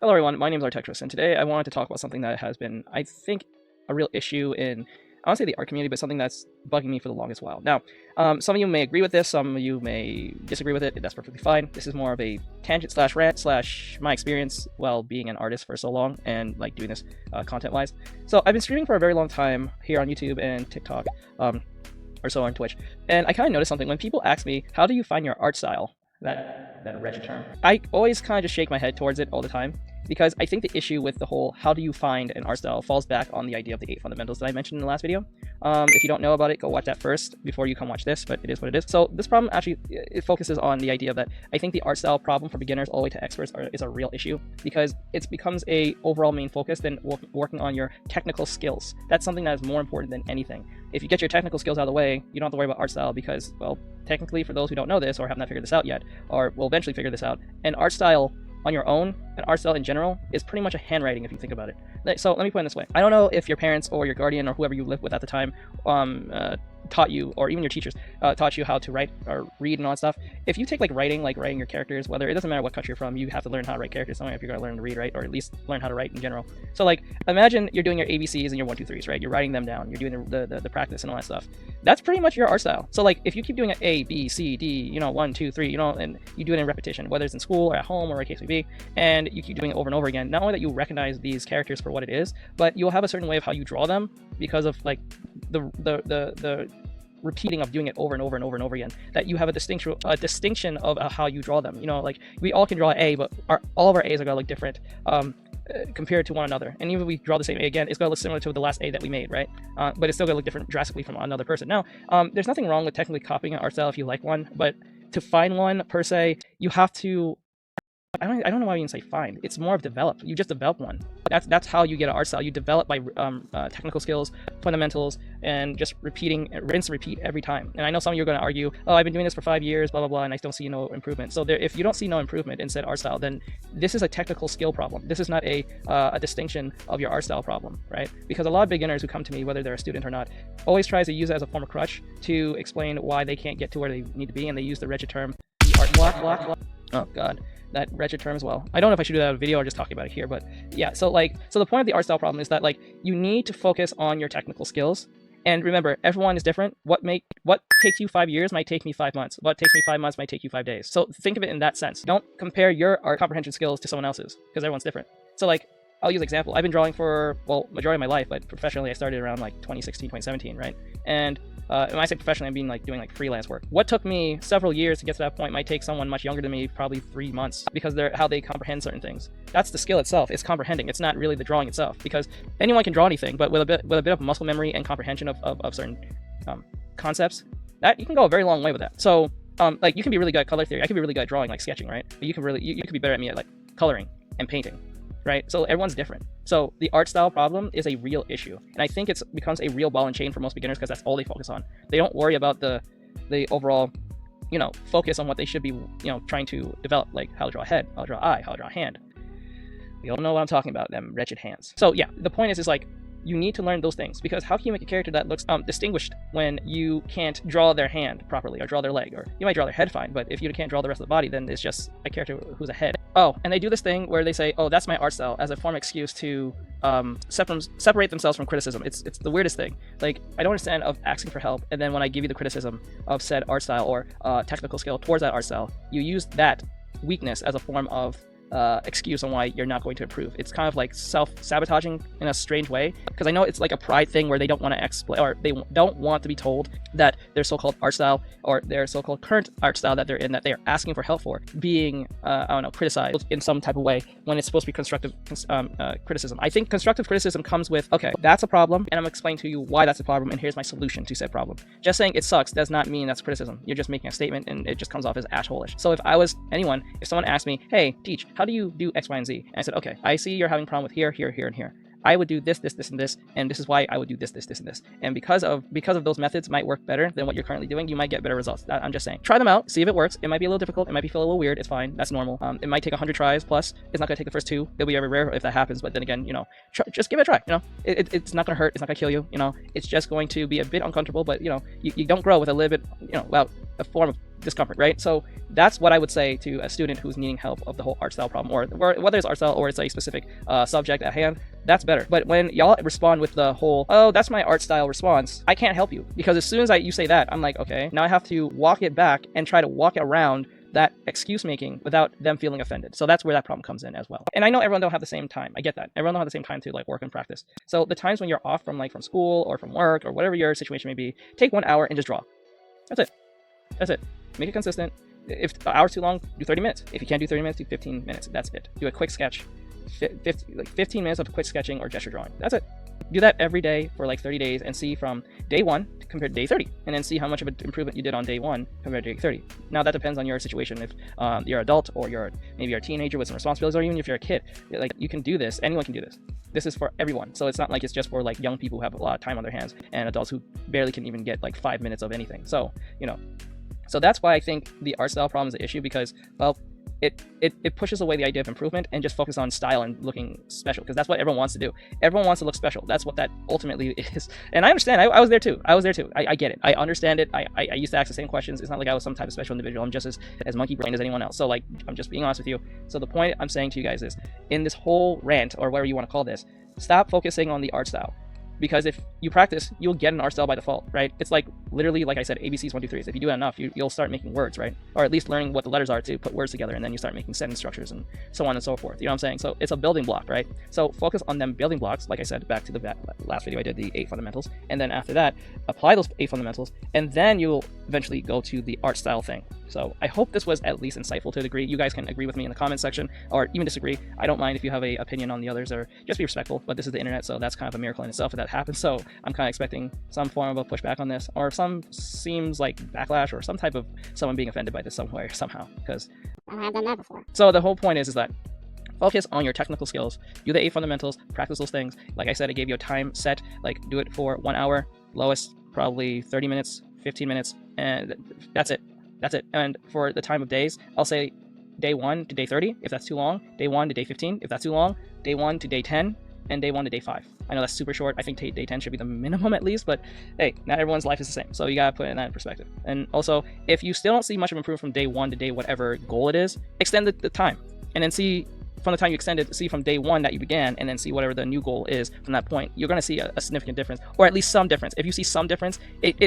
Hello everyone, my name is Artextric, and today I wanted to talk about something that has been, I think, a real issue in, I won't say the art community, but something that's bugging me for the longest while. Now, some of you may agree with this, some of you may disagree with it, that's perfectly fine. This is more of a tangent slash rant slash my experience while being an artist for so long and like doing this content-wise. So I've been streaming for a very long time here on YouTube and TikTok, or so on Twitch, and I kind of noticed something. When people ask me, how do you find your art style? That wretched term. I always kind of just shake my head towards it all the time, because I think the issue with the whole how do you find an art style falls back on the idea of the 8 fundamentals that I mentioned in the last video. If you don't know about it, go watch that first before you come watch this, but it is what it is. So this problem actually, it focuses on the idea that I think the art style problem for beginners all the way to experts is a real issue, because it becomes a overall main focus than working on your technical skills. That's something that is more important than anything. If you get your technical skills out of the way, you don't have to worry about art style, because, well, technically, for those who don't know this or have not figured this out yet, or will eventually figure this out, an art style on your own, an art style in general, is pretty much a handwriting if you think about it. So let me put it this way. I don't know if your parents or your guardian or whoever you lived with at the time taught you, or even your teachers taught you how to write or read and all that stuff. If you take like writing your characters, whether it doesn't matter what country you're from, you have to learn how to write characters somewhere if you're going to learn to read, right? Or at least learn how to write in general. So like imagine you're doing your ABCs and your 1, 2, 3s, right? You're writing them down, you're doing the practice and all that stuff. That's pretty much your art style. So like if you keep doing it A, B, C, D, 1, 2, 3, and you do it in repetition, whether it's in school or at home or whatever case may be, and you keep doing it over and over again, not only that you recognize these characters for what it is, but you'll have a certain way of how you draw them because of like the repeating of doing it over and over and over and over again, that you have a distinction of how you draw them. Like we all can draw an A, but all of our A's are gonna look different compared to one another. And even if we draw the same A again, it's gonna look similar to the last A that we made, right? But it's still gonna look different drastically from another person. Now, there's nothing wrong with technically copying an art style if you like one, but to find one per se, you have to. I don't know why you even say find. It's more of develop. You just develop one. That's how you get an art style. You develop by technical skills, fundamentals, and just repeating, rinse and repeat every time. And I know some of you are going to argue, oh, I've been doing this for 5 years, blah, blah, blah, and I still see no improvement. So if you don't see no improvement in said art style, then this is a technical skill problem. This is not a distinction of your art style problem, right? Because a lot of beginners who come to me, whether they're a student or not, always tries to use it as a form of crutch to explain why they can't get to where they need to be, and they use the wretched term, the art block. Oh, God. That wretched term as well. I don't know if I should do that in a video or just talking about it here, but yeah, so the point of the art style problem is that like you need to focus on your technical skills. And remember, everyone is different. What takes you 5 years might take me 5 months. What takes me 5 months might take you 5 days. So think of it in that sense. Don't compare your art comprehension skills to someone else's, because everyone's different. So like, I'll use an example. I've been drawing for, well, majority of my life, but professionally I started around like 2016, 2017, right? And when I say professionally, I mean like doing like freelance work. What took me several years to get to that point might take someone much younger than me probably 3 months, because they're how they comprehend certain things. That's the skill itself. It's comprehending. It's not really the drawing itself, because anyone can draw anything, but with a bit of muscle memory and comprehension of certain concepts, that you can go a very long way with that. So like you can be really good at color theory. I can be really good at drawing, like sketching, right? But you can be better at me at like coloring and painting. Right? So everyone's different. So the art style problem is a real issue. And I think it becomes a real ball and chain for most beginners, because that's all they focus on. They don't worry about the overall, focus on what they should be, trying to develop, like how to draw a head, how to draw an eye, how to draw a hand. We all know what I'm talking about, them wretched hands. So yeah, the point is like, you need to learn those things, because how can you make a character that looks distinguished when you can't draw their hand properly or draw their leg? Or you might draw their head fine, but if you can't draw the rest of the body, then it's just a character who's a head. Oh, and they do this thing where they say, oh, that's my art style, as a form of excuse to separate themselves from criticism. It's the weirdest thing. Like, I don't understand of asking for help, and then when I give you the criticism of said art style or technical skill towards that art style, you use that weakness as a form of excuse on why you're not going to improve. It's kind of like self-sabotaging in a strange way, because I know it's like a pride thing where they don't want to explain, or they don't want to be told that their so-called art style or their so-called current art style that they're in, that they are asking for help for, being criticized in some type of way, when it's supposed to be constructive criticism. I think constructive criticism comes with, okay, that's a problem, and I'm explaining to you why that's a problem, and here's my solution to said problem. Just saying it sucks does not mean that's criticism. You're just making a statement, and it just comes off as asshole-ish. So if I was anyone, if someone asked me, hey, teach, how do you do X, Y, and Z? And I said, okay, I see you're having a problem with here, here, here, and here. I would do this, this, this, and this, and this is why I would do this, this, this, and this. And because of those methods might work better than what you're currently doing, you might get better results. I'm just saying. Try them out, see if it works. It might be a little difficult, it might feel a little weird, it's fine, that's normal. It might take 100 tries plus. It's not gonna take the first 2. It'll be very rare if that happens, but then again, just give it a try. It's not gonna hurt, it's not gonna kill you, it's just going to be a bit uncomfortable, but you don't grow with a little bit, a form of discomfort, right? So that's what I would say to a student who's needing help of the whole art style problem, or whether it's art style or it's a specific subject at hand. That's better. But when y'all respond with the whole, oh, that's my art style response, I can't help you, because as soon as you say that, I'm like, okay, now I have to walk it back and try to walk around that excuse making without them feeling offended. So that's where that problem comes in as well. And I know everyone don't have the same time. I get that. Everyone don't have the same time to like work and practice. So the times when you're off from school or from work or whatever your situation may be, take 1 hour and just draw. That's it. That's it. Make it consistent. If the hour's too long, do 30 minutes. If you can't do 30 minutes, do 15 minutes. That's it. Do a quick sketch. 15 minutes of quick sketching or gesture drawing. That's it. Do that every day for like 30 days and see from day 1 compared to day 30, and then see how much of an improvement you did on day 1 compared to day 30. Now that depends on your situation. If you're an adult, or maybe you're a teenager with some responsibilities, or even if you're a kid, like, you can do this. Anyone can do this. This is for everyone. So it's not like it's just for like young people who have a lot of time on their hands and adults who barely can even get like 5 minutes of anything. So, so that's why I think the art style problem is an issue, because, well, it pushes away the idea of improvement and just focus on style and looking special, because that's what everyone wants to do. Everyone wants to look special. That's what that ultimately is. And I understand. I was there too. I get it. I understand it. I used to ask the same questions. It's not like I was some type of special individual. I'm just as monkey brained as anyone else. So like, I'm just being honest with you. So the point I'm saying to you guys is, in this whole rant, or whatever you want to call this, stop focusing on the art style. Because if you practice, you'll get an art style by default, right? It's like literally, like I said, ABCs 1, 2, 3s. If you do it enough, you'll start making words, right? Or at least learning what the letters are to put words together, and then you start making sentence structures and so on and so forth. You know what I'm saying? So it's a building block, right? So focus on them building blocks. Like I said, back to the last video I did, the 8 fundamentals, and then after that, apply those 8 fundamentals, and then you'll eventually go to the art style thing. So I hope this was at least insightful to a degree. You guys can agree with me in the comment section, or even disagree. I don't mind if you have an opinion on the others, or just be respectful. But this is the internet, so that's kind of a miracle in itself if that happens. So I'm kind of expecting some form of a pushback on this, or some seems like backlash, or some type of someone being offended by this somewhere somehow, because I have done that before. So the whole point is that focus on your technical skills. Do the 8 fundamentals, practice those things. Like I said, I gave you a time set, like do it for 1 hour, lowest probably 30 minutes, 15 minutes, and that's it. That's it. And for the time of days, I'll say day 1 to day 30, if that's too long, day 1 to day 15, if that's too long, day 1 to day 10, and day 1 to day 5. I know that's super short. I think day 10 should be the minimum at least, but hey, not everyone's life is the same. So you gotta put that in perspective. And also, if you still don't see much of improvement from day 1 to day whatever goal it is, extend the time, and then see from the time you extend it, see from day 1 that you began, and then see whatever the new goal is from that point. You're going to see a significant difference, or at least some difference. If you see some difference,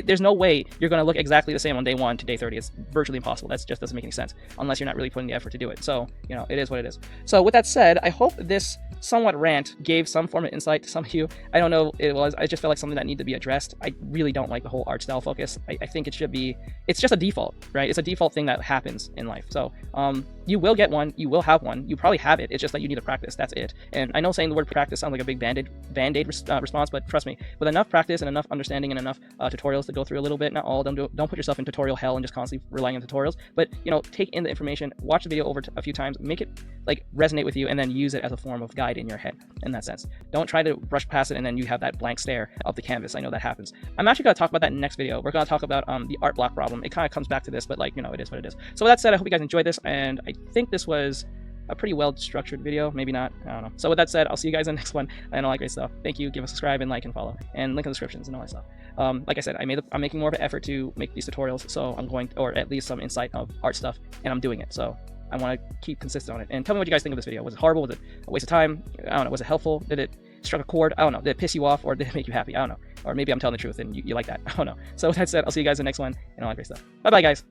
there's no way you're going to look exactly the same on day 1 to day 30. It's virtually impossible. That just doesn't make any sense unless you're not really putting the effort to do it. So, it is what it is. So with that said, I hope this somewhat rant gave some form of insight to some of you. I don't know, I just felt like something that needed to be addressed. I really don't like the whole art style focus. I think it should be, it's just a default, right? It's a default thing that happens in life. So you will get one, you will have one, you probably have it. It's just that you need to practice. That's it. And I know saying the word practice sounds like a big band-aid response, but trust me, with enough practice and enough understanding and enough tutorials to go through a little bit, not all of them, don't put yourself in tutorial hell and just constantly relying on tutorials, but take in the information, watch the video over a few times, make it like resonate with you, and then use it as a form of guide in your head in that sense. Don't try to brush past it and then you have that blank stare of the canvas. I know that happens. I'm actually going to talk about that in the next video. We're going to talk about the art block problem. It kind of comes back to this, but it is what it is. So with that said, I hope you guys enjoyed this, and I think this was a pretty well structured video. Maybe not, I don't know. So with that said, I'll see you guys in the next one, and all that great stuff. Thank you. Give us a subscribe and like and follow, and link in the descriptions and all that stuff. Like I said, I'm making more of an effort to make these tutorials, so I'm going, or at least some insight of art stuff, and I'm doing it. So I want to keep consistent on it. And tell me what you guys think of this video. Was it horrible? Was it a waste of time? I don't know. Was it helpful? Did it struck a chord? I don't know. Did it piss you off, or did it make you happy? I don't know. Or maybe I'm telling the truth and you like that. I don't know. So with that said, I'll see you guys in the next one, and all that great stuff. Bye bye, guys.